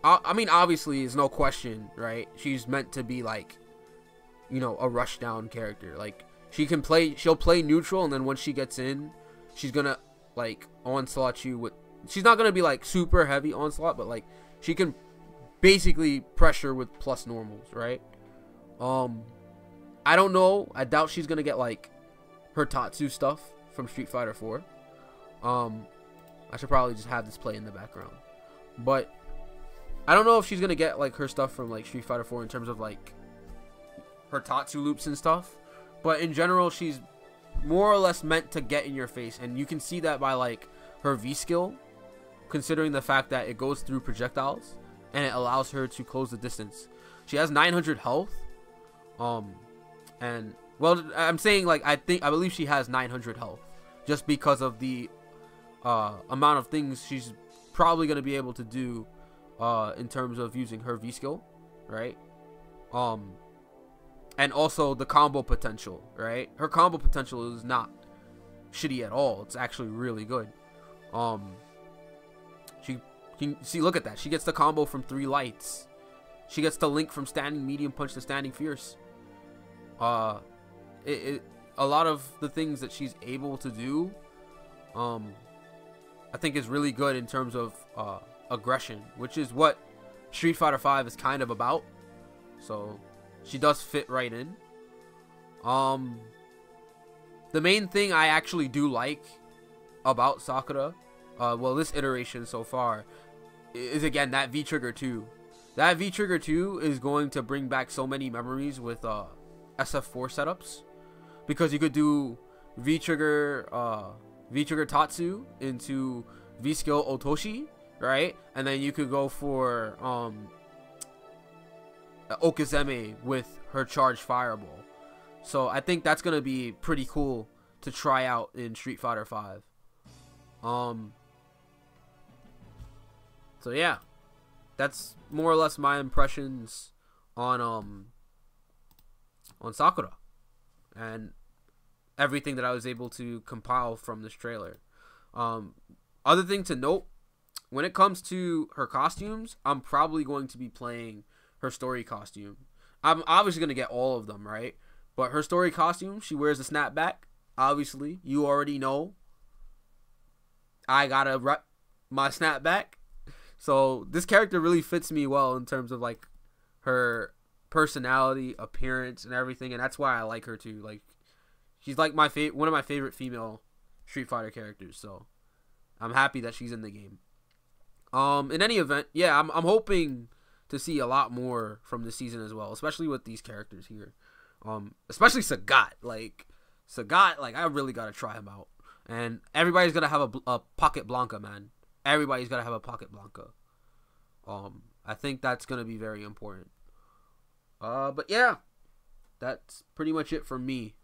I mean, obviously, there's no question, right? She's meant to be like, you know, a rushdown character. Like, she'll play neutral, and then once she gets in, she's gonna like onslaught you with. She's not gonna be like super heavy onslaught, but like she can basically pressure with plus normals, right? I don't know. I doubt she's gonna get like her Tatsu stuff from Street Fighter 4. I should probably just have this play in the background, but I don't know if she's gonna get like her stuff from like Street Fighter 4 in terms of like her Tatsu loops and stuff. But in general, she's more or less meant to get in your face, and you can see that by like her V skill, considering the fact that it goes through projectiles and it allows her to close the distance. She has 900 health, and well, I'm saying like I believe she has 900 health just because of the amount of things she's probably gonna be able to do in terms of using her V skill, right? And also the combo potential, right? Her combo potential is not shitty at all. It's actually really good. She can see, look at that. She gets the combo from 3 lights. She gets the link from standing medium punch to standing fierce. A lot of the things that she's able to do, I think is really good in terms of aggression, which is what Street Fighter 5 is kind of about. So she does fit right in. The main thing I actually do like about Sakura, well, this iteration so far, is again that V-Trigger 2. That V-Trigger 2 is going to bring back so many memories with SF4 setups, because you could do V-Trigger Tatsu into V-Skill Otoshi, right? And then you could go for Okazeme with her charged fireball. So I think that's gonna be pretty cool to try out in Street Fighter 5. So yeah, that's more or less my impressions on Sakura and everything that I was able to compile from this trailer. Other thing to note, when it comes to her costumes, I'm probably going to be playing her story costume. I'm obviously going to get all of them, right? But her story costume, she wears a snapback. Obviously, you already know I gotta rep my snapback. So this character really fits me well in terms of like her personality, appearance, and everything, and that's why I like her too. Like, she's like one of my favorite female Street Fighter characters. So I'm happy that she's in the game. In any event, yeah, I'm hoping to see a lot more from this season as well, especially with these characters here. Especially Sagat. Like I really gotta try him out. And everybody's gonna have a Pocket Blanca, man. Everybody's gotta have a Pocket Blanca. I think that's gonna be very important. But yeah, that's pretty much it from me.